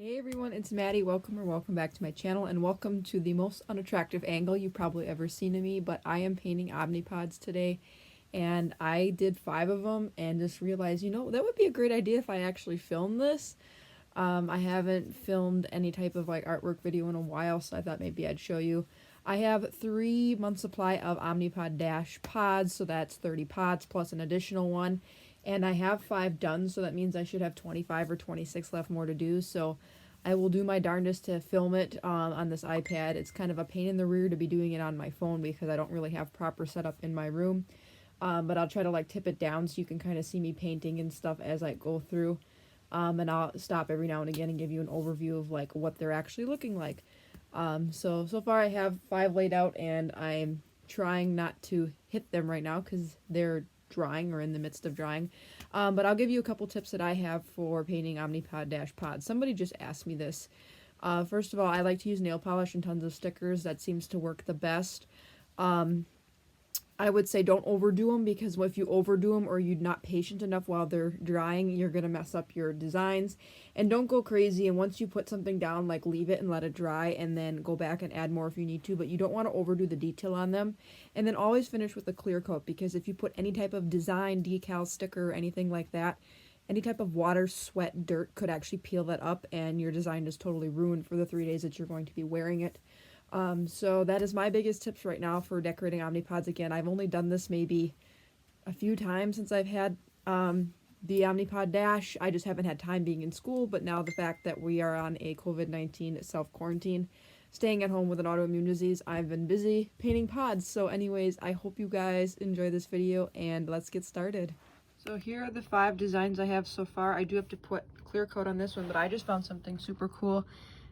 Hey everyone, it's Maddie. Welcome back to my channel, and welcome to the most unattractive angle you've probably ever seen of me. But I am painting Omnipods today, and I did 5 of them and just realized, that would be a great idea if I actually filmed this. I haven't filmed any type of like artwork video in a while, so I thought maybe I'd show you. I have 3 month supply of Omnipod Dash pods, so that's 30 pods plus an additional one. And I have 5 done, so that means I should have 25 or 26 left more to do. So I will do my darndest to film it on this iPad. It's kind of a pain in the rear to be doing it on my phone because I don't really have proper setup in my room. But I'll try to like tip it down so you can kind of see me painting and stuff as I go through. And I'll stop every now and again and give you an overview of like what they're actually looking like. So far I have 5 laid out, and I'm trying not to hit them right now because they're drying or in the midst of drying. But I'll give you a couple tips that I have for painting Omnipod Dash pods. Somebody just asked me this. First of all, I like to use nail polish and tons of stickers. That seems to work the best. I would say don't overdo them, because if you overdo them or you're not patient enough while they're drying, you're going to mess up your designs. And don't go crazy, and once you put something down, like leave it and let it dry and then go back and add more if you need to, but you don't want to overdo the detail on them. And then always finish with a clear coat, because if you put any type of design, decal, sticker, anything like that, any type of water, sweat, dirt could actually peel that up, and your design is totally ruined for the 3 days that you're going to be wearing it. So that is my biggest tips right now for decorating Omnipods. Again, I've only done this maybe a few times since I've had the Omnipod Dash. I just haven't had time being in school, but now the fact that we are on a COVID-19 self-quarantine, staying at home with an autoimmune disease, I've been busy painting pods. So anyways, I hope you guys enjoy this video, and let's get started. So here are the 5 designs I have so far. I do have to put clear coat on this one, but I just found something super cool.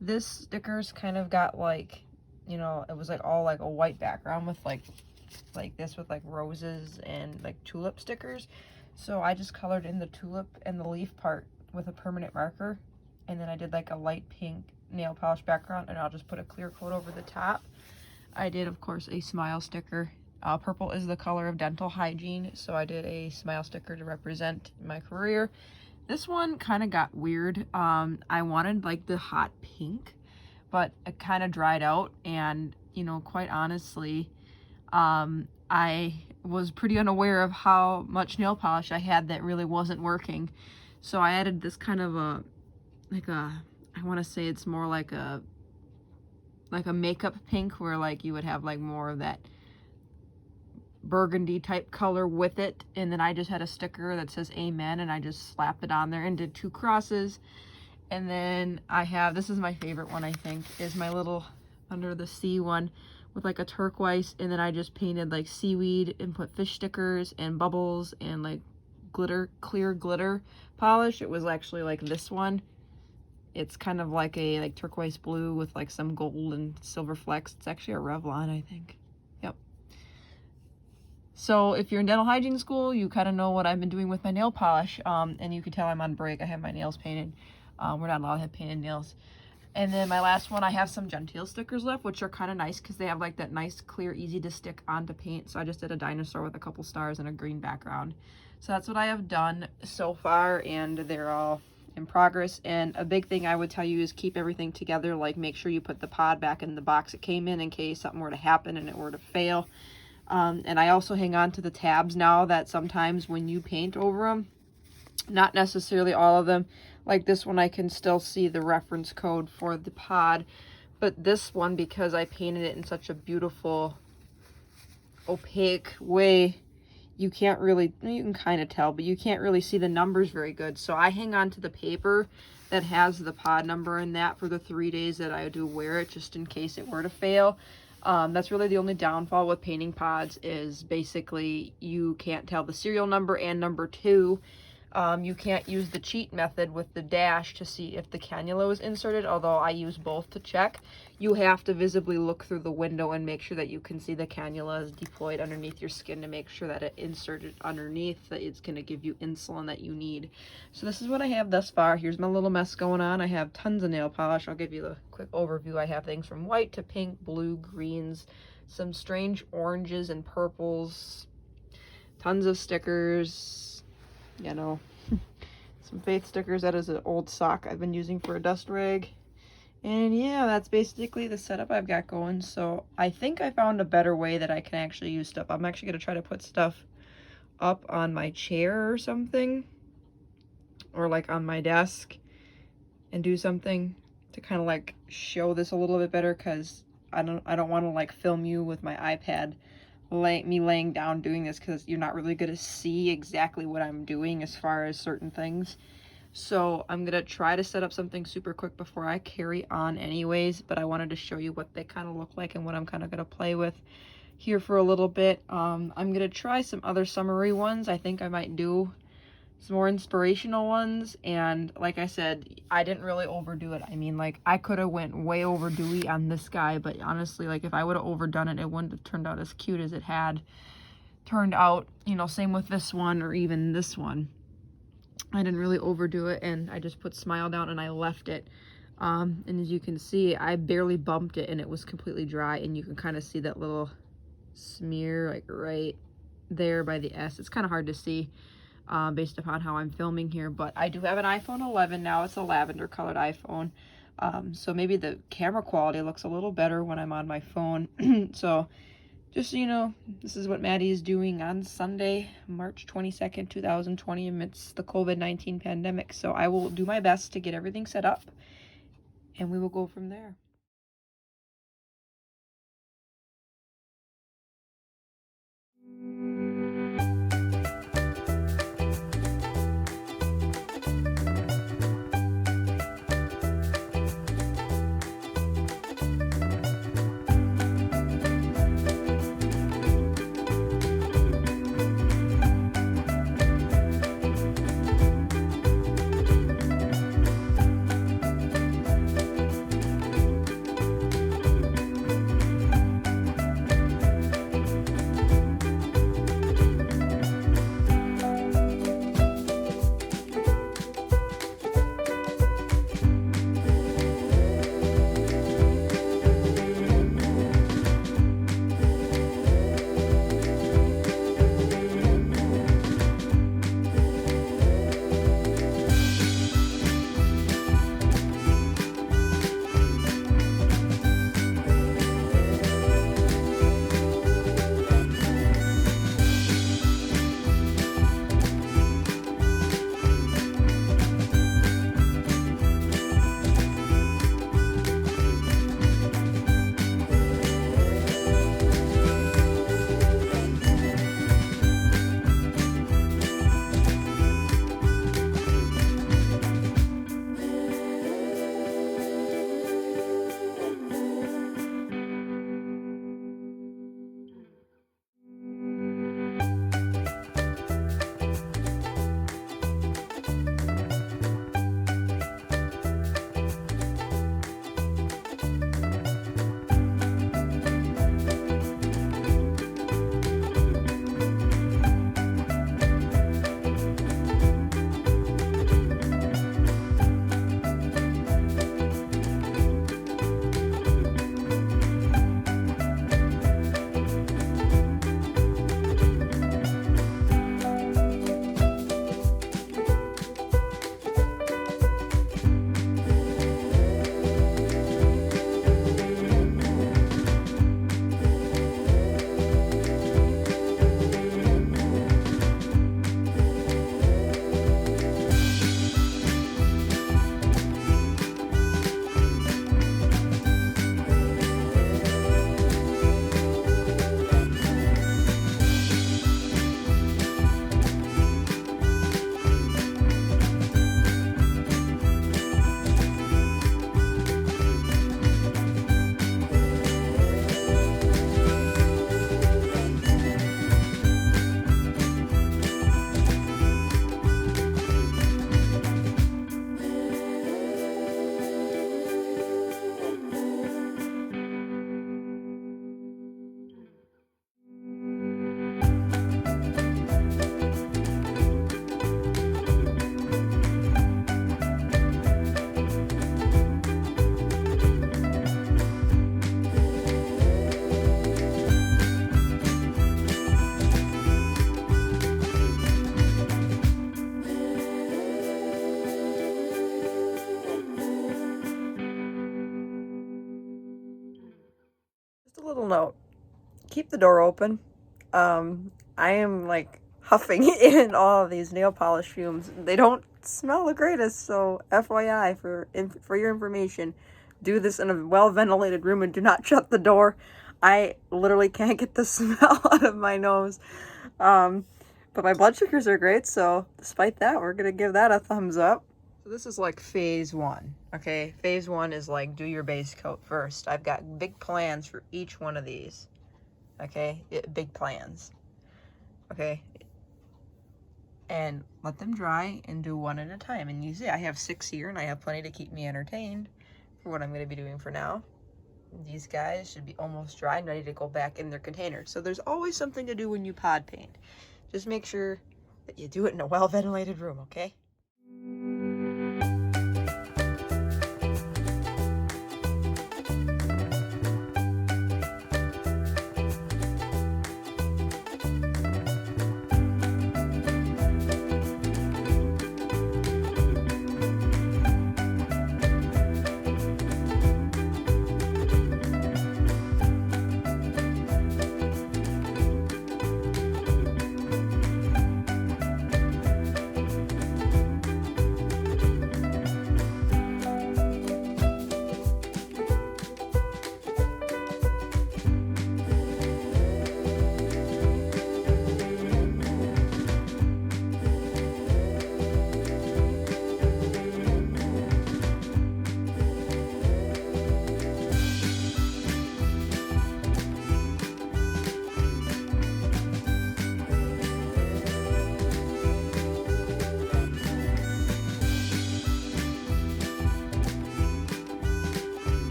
This sticker's kind of got like, it was like all like a white background with like this with like roses and like tulip stickers. So I just colored in the tulip and the leaf part with a permanent marker, and then I did like a light pink nail polish background, and I'll just put a clear coat over the top. I did, of course, a smile sticker. Purple is the color of dental hygiene, so I did a smile sticker to represent my career. This one kind of got weird. I wanted like the hot pink, but it kind of dried out, and quite honestly, I was pretty unaware of how much nail polish I had that really wasn't working. So I added this kind of I want to say it's more like a makeup pink, where like you would have like more of that burgundy type color with it. And then I just had a sticker that says amen, and I just slapped it on there and did 2 crosses. And then I have, this is my favorite one, I think, is my little under the sea one with like a turquoise, and then I just painted like seaweed and put fish stickers and bubbles and like glitter, clear glitter polish. It was actually like this one. It's kind of like a like turquoise blue with like some gold and silver flecks. It's actually a Revlon, I think. Yep. So if you're in dental hygiene school, you kind of know what I've been doing with my nail polish. And you can tell I'm on break. I have my nails painted. We're not allowed to have painted nails. And then my last one, I have some genteel stickers left, which are kind of nice because they have like that nice, clear, easy to stick onto paint. So I just did a dinosaur with a couple stars and a green background. So that's what I have done so far, and they're all in progress. And a big thing I would tell you is keep everything together. Like, make sure you put the pod back in the box it came in case something were to happen and it were to fail. And I also hang on to the tabs now, that sometimes when you paint over them, not necessarily all of them, like this one I can still see the reference code for the pod, but this one, because I painted it in such a beautiful opaque way, you can't really, you can kind of tell, but you can't really see the numbers very good. So I hang on to the paper that has the pod number in that for the 3 days that I do wear it, just in case it were to fail. That's really the only downfall with painting pods, is basically you can't tell the serial number, and number 2, you can't use the cheat method with the dash to see if the cannula is inserted, although I use both to check. You have to visibly look through the window and make sure that you can see the cannula is deployed underneath your skin to make sure that it inserted underneath, that it's going to give you insulin that you need. So this is what I have thus far. Here's my little mess going on. I have tons of nail polish. I'll give you the quick overview. I have things from white to pink, blue, greens, some strange oranges and purples, tons of stickers, some Faith stickers. That is an old sock I've been using for a dust rag. And yeah, that's basically the setup I've got going. So I think I found a better way that I can actually use stuff. I'm actually going to try to put stuff up on my chair or something, or like on my desk, and do something to kind of like show this a little bit better, because I don't want to like film you with my iPad me laying down doing this, because you're not really going to see exactly what I'm doing as far as certain things. So I'm going to try to set up something super quick before I carry on anyways, but I wanted to show you what they kind of look like and what I'm kind of going to play with here for a little bit. I'm going to try some other summery ones. I think I might do some more inspirational ones, and like I said, I didn't really overdo it. I mean, like, I could have went way over dewy on this guy, but honestly, like, if I would have overdone it, it wouldn't have turned out as cute as it had turned out. You know, same with this one, or even this one. I didn't really overdo it, and I just put Smile down and I left it. And as you can see, I barely bumped it and it was completely dry, and you can kind of see that little smear like right there by the S. It's kind of hard to see based upon how I'm filming here, but I do have an iPhone 11 now. It's a lavender colored iPhone, so maybe the camera quality looks a little better when I'm on my phone. So just so you know, this is what Maddie is doing on Sunday, March 22nd, 2020, amidst the COVID-19 pandemic. So I will do my best to get everything set up, and we will go from there. little note. Keep the door open. I am like huffing in all of these nail polish fumes. They don't smell the greatest, so FYI for your information, do this in a well-ventilated room and do not shut the door. I literally can't get the smell out of my nose. But my blood sugars are great, so despite that, we're gonna give that a thumbs up. So this is like phase 1, okay? Phase 1 is like do your base coat first. I've got big plans for each one of these, okay? Big plans, okay? And let them dry and do one at a time. And you see, I have 6 here and I have plenty to keep me entertained for what I'm gonna be doing for now. These guys should be almost dry and ready to go back in their containers. So there's always something to do when you pod paint. Just make sure that you do it in a well-ventilated room, okay?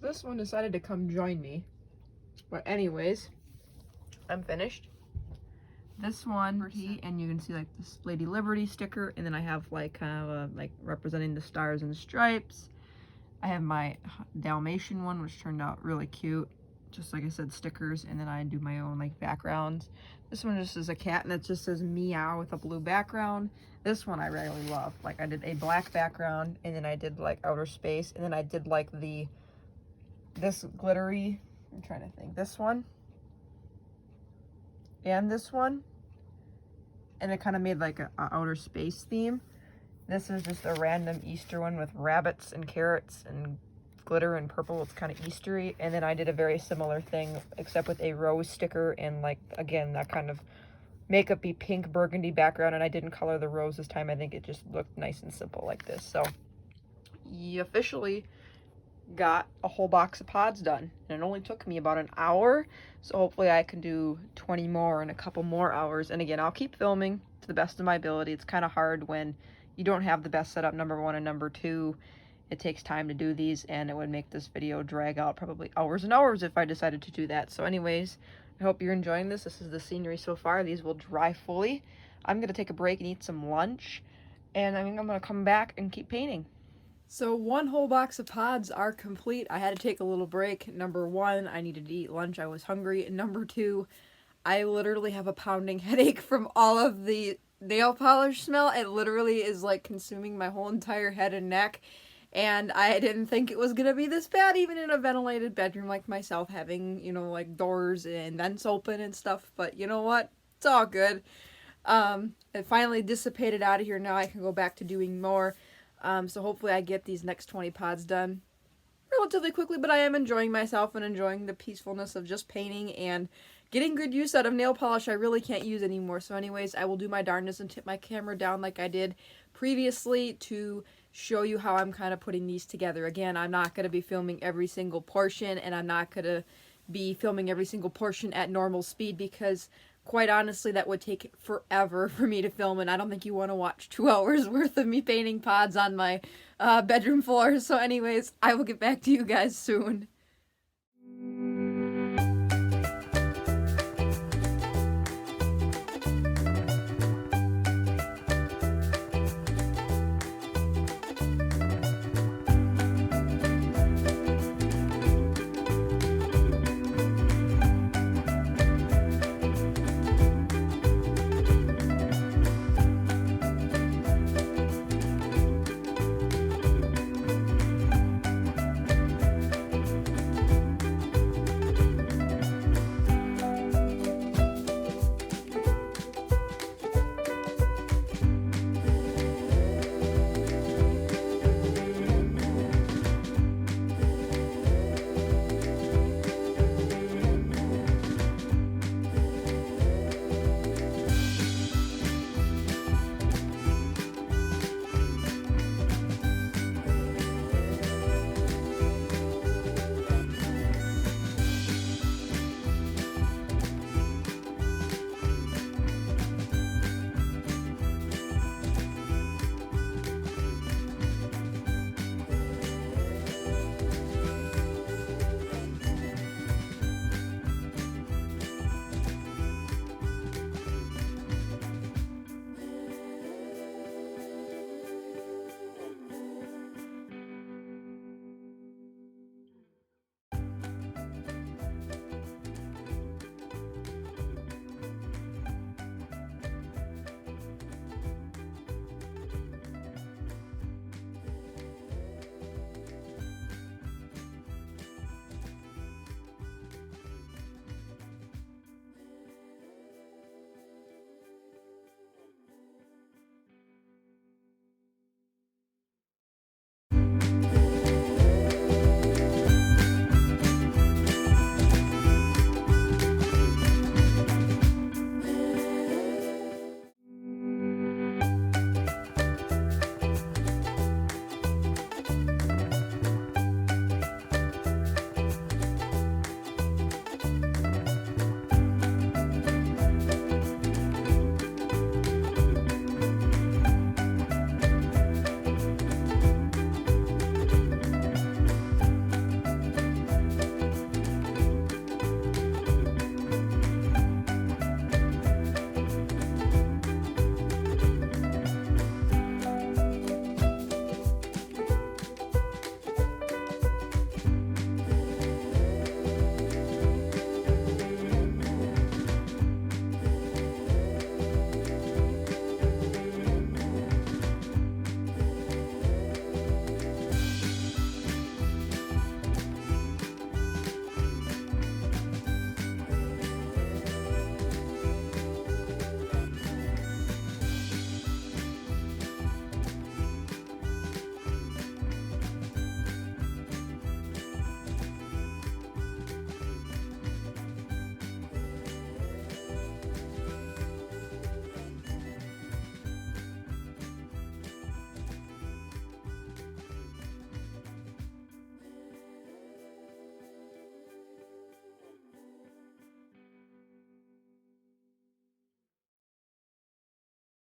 So this one decided to come join me. But anyways, I'm finished. This one, and you can see like this Lady Liberty sticker, and then I have like kind of a, like representing the stars and stripes. I have my Dalmatian one, which turned out really cute. Just like I said, stickers, and then I do my own like backgrounds. This one just is a cat, and it just says meow with a blue background. This one I really love. Like I did a black background, and then I did like outer space, and then I did like this glittery, I'm trying to think, this one, and this one, and it kind of made like a outer space theme. This is just a random Easter one with rabbits and carrots and glitter and purple. It's kind of Eastery. And then I did a very similar thing, except with a rose sticker and like, again, that kind of makeup-y pink burgundy background. And I didn't color the rose this time. I think it just looked nice and simple like this. So you officially got a whole box of pods done. And it only took me about an hour. So hopefully I can do 20 more in a couple more hours. And again, I'll keep filming to the best of my ability. It's kind of hard when you don't have the best setup, number one, and number two, it takes time to do these, and it would make this video drag out probably hours and hours if I decided to do that. So anyways, I hope you're enjoying this. This is the scenery so far. These will dry fully. I'm going to take a break and eat some lunch, and I think I'm going to come back and keep painting. So one whole box of pods are complete. I had to take a little break. Number one, I needed to eat lunch. I was hungry. And number two, I literally have a pounding headache from all of the nail polish smell. It literally is like consuming my whole entire head and neck. And I didn't think it was gonna be this bad, even in a ventilated bedroom like myself, having, you know, like doors and vents open and stuff. But you know what? It's all good. It finally dissipated out of here. Now I can go back to doing more. So hopefully I get these next 20 pods done relatively quickly, but I am enjoying myself and enjoying the peacefulness of just painting and getting good use out of nail polish I really can't use anymore. So anyways, I will do my darndest and tip my camera down like I did previously to show you how I'm kind of putting these together. Again, I'm not going to be filming every single portion, and I'm not going to be filming every single portion at normal speed because quite honestly that would take forever for me to film, and I don't think you want to watch 2 hours worth of me painting pods on my bedroom floor. So anyways, I will get back to you guys soon.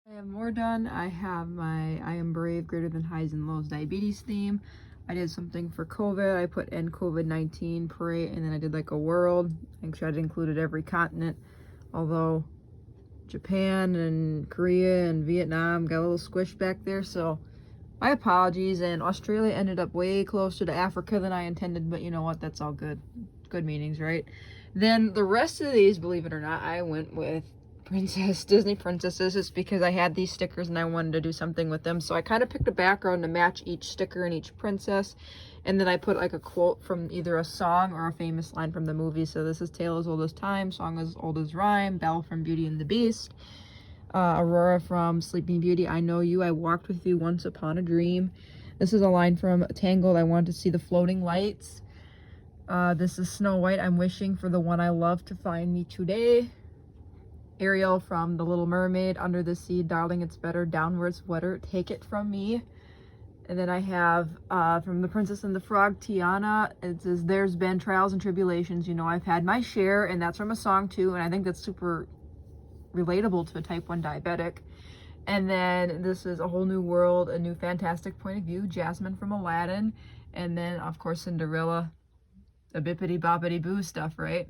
I have more done. I have my I Am Brave Greater Than Highs and Lows diabetes theme. I did something for COVID. I put in COVID-19 parade, and then I did like a world. I tried to include every continent, although Japan and Korea and Vietnam got a little squished back there, so my apologies. And Australia ended up way closer to Africa than I intended, but you know what, that's all good. good meanings, right? Then the rest of these, believe it or not, I went with Disney princesses. It's because I had these stickers and I wanted to do something with them. So I kind of picked a background to match each sticker and each princess. And then I put like a quote from either a song or a famous line from the movie. So this is Tale as Old as Time, Song as Old as Rhyme, Belle from Beauty and the Beast, Aurora from Sleeping Beauty, I Know You, I Walked With You Once Upon a Dream. This is a line from Tangled, I Want to See the Floating Lights. This is Snow White, I'm Wishing for the One I Love to Find Me Today. Ariel from The Little Mermaid, Under the Sea, Darling It's Better, Downwards Wetter, Take It From Me. And then I have from The Princess and the Frog, Tiana, it says, There's been trials and tribulations, you know, I've had my share, and that's from a song too, and I think that's super relatable to a type 1 diabetic. And then this is A Whole New World, A New Fantastic Point of View, Jasmine from Aladdin. And then, of course, Cinderella, the bippity boppity boo stuff, right?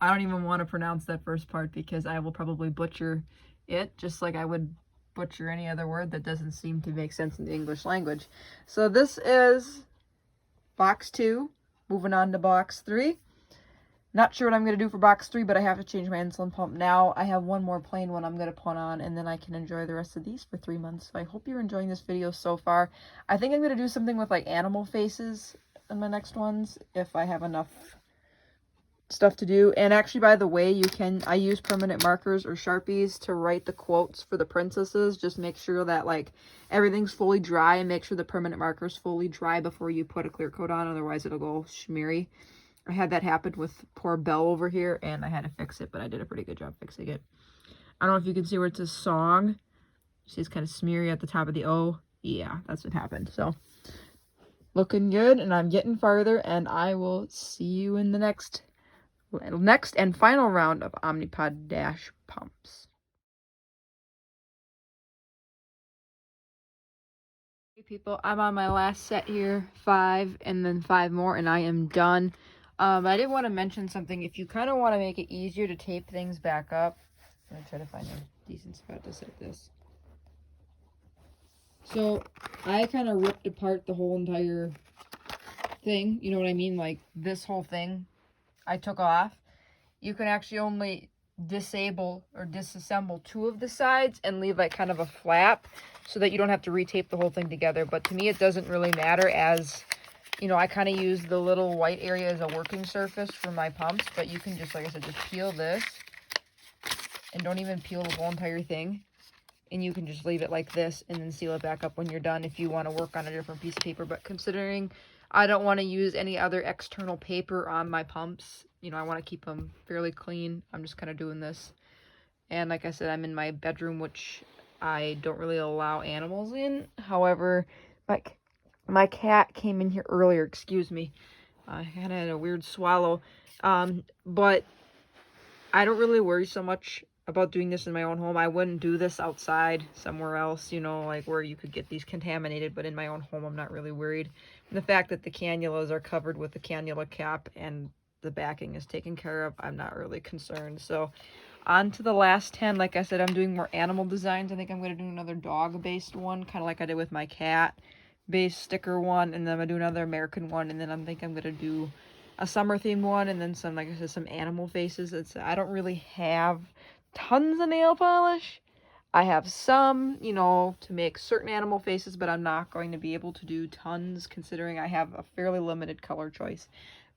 I don't even want to pronounce that first part because I will probably butcher it, just like I would butcher any other word that doesn't seem to make sense in the English language. So this is box 2. Moving on to box 3. Not sure what I'm going to do for box 3, but I have to change my insulin pump now. I have one more plain one I'm going to put on, and then I can enjoy the rest of these for 3 months. So I hope you're enjoying this video so far. I think I'm going to do something with like animal faces in my next ones if I have enough stuff to do. And actually, by the way, I use permanent markers or Sharpies to write the quotes for the princesses. Just make sure that like everything's fully dry, and make sure the permanent marker's fully dry before you put a clear coat on, otherwise it'll go smeary. I had that happen with poor Belle over here, and I had to fix it, but I did a pretty good job fixing it. I don't know if you can see where it says song. See, it's kind of smeary at the top of the O. Yeah, that's what happened. So looking good, and I'm getting farther, and I will see you in the next and final round of Omnipod Dash pumps. Hey people, I'm on my last set here, 5 and then 5 more, and I am done. I did want to mention something. If you kind of want to make it easier to tape things back up, I'm going to try to find a decent spot to set this. So I kind of ripped apart the whole entire thing, you know what I mean? Like this whole thing I took off. You can actually only disable or disassemble 2 of the sides and leave like kind of a flap so that you don't have to retape the whole thing together. But to me, it doesn't really matter, as you know, I kind of use the little white area as a working surface for my pumps, but you can just, like I said, just peel this and don't even peel the whole entire thing. And you can just leave it like this and then seal it back up when you're done if you want to work on a different piece of paper. But considering I don't want to use any other external paper on my pumps, you know, I want to keep them fairly clean, I'm just kind of doing this. And like I said, I'm in my bedroom, which I don't really allow animals in. However, my cat came in here earlier, excuse me. I kind of had a weird swallow. But I don't really worry so much about doing this in my own home. I wouldn't do this outside somewhere else, you know, like where you could get these contaminated, but in my own home, I'm not really worried. And the fact that the cannulas are covered with the cannula cap and the backing is taken care of, I'm not really concerned. So on to the last 10. Like I said, I'm doing more animal designs. I think I'm going to do another dog-based one, kind of like I did with my cat-based sticker one, and then I'm going to do another American one, and then I think I'm going to do a summer-themed one, and then some, like I said, some animal faces. I don't really have tons of nail polish. I have some, you know, to make certain animal faces, but I'm not going to be able to do tons considering I have a fairly limited color choice.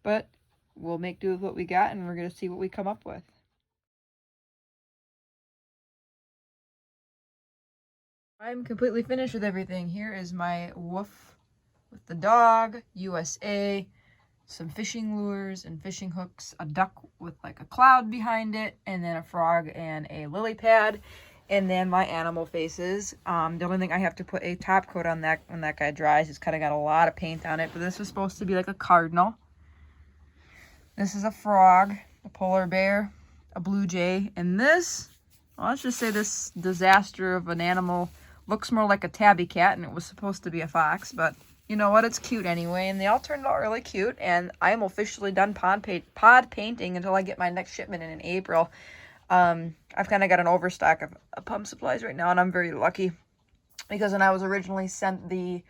But we'll make do with what we got, and we're going to see what we come up with. I'm completely finished with everything. Here is my woof with the dog, USA, some fishing lures and fishing hooks, a duck with like a cloud behind it, and then a frog and a lily pad, and then my animal faces. The only thing I have to put a top coat on that when that guy dries. It's kind of got a lot of paint on it, but this was supposed to be like a cardinal. This is a frog, a polar bear, a blue jay, and this, well, let's just say this disaster of an animal looks more like a tabby cat, and it was supposed to be a fox, but you know what? It's cute anyway, and they all turned out really cute, and I am officially done pod painting until I get my next shipment in April. I've kind of got an overstock of pump supplies right now, and I'm very lucky because when I was originally sent the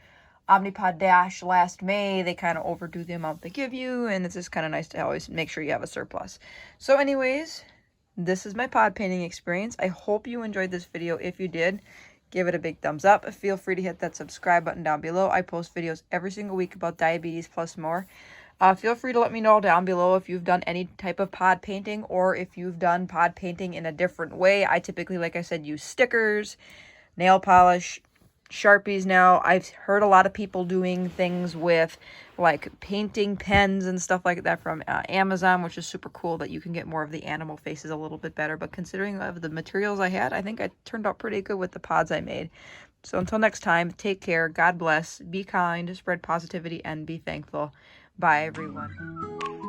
Omnipod Dash last May, they kind of overdo the amount they give you, and it's just kind of nice to always make sure you have a surplus. So anyways, this is my pod painting experience. I hope you enjoyed this video. If you did, give it a big thumbs up. Feel free to hit that subscribe button down below. I post videos every single week about diabetes plus more. Feel free to let me know down below if you've done any type of pod painting or if you've done pod painting in a different way. I typically, like I said, use stickers, nail polish, Sharpies now. I've heard a lot of people doing things with like painting pens and stuff like that from Amazon, which is super cool that you can get more of the animal faces a little bit better. But considering of the materials I had, I think I turned out pretty good with the pods I made. So until next time, take care, God bless, be kind, spread positivity, and be thankful. Bye, everyone.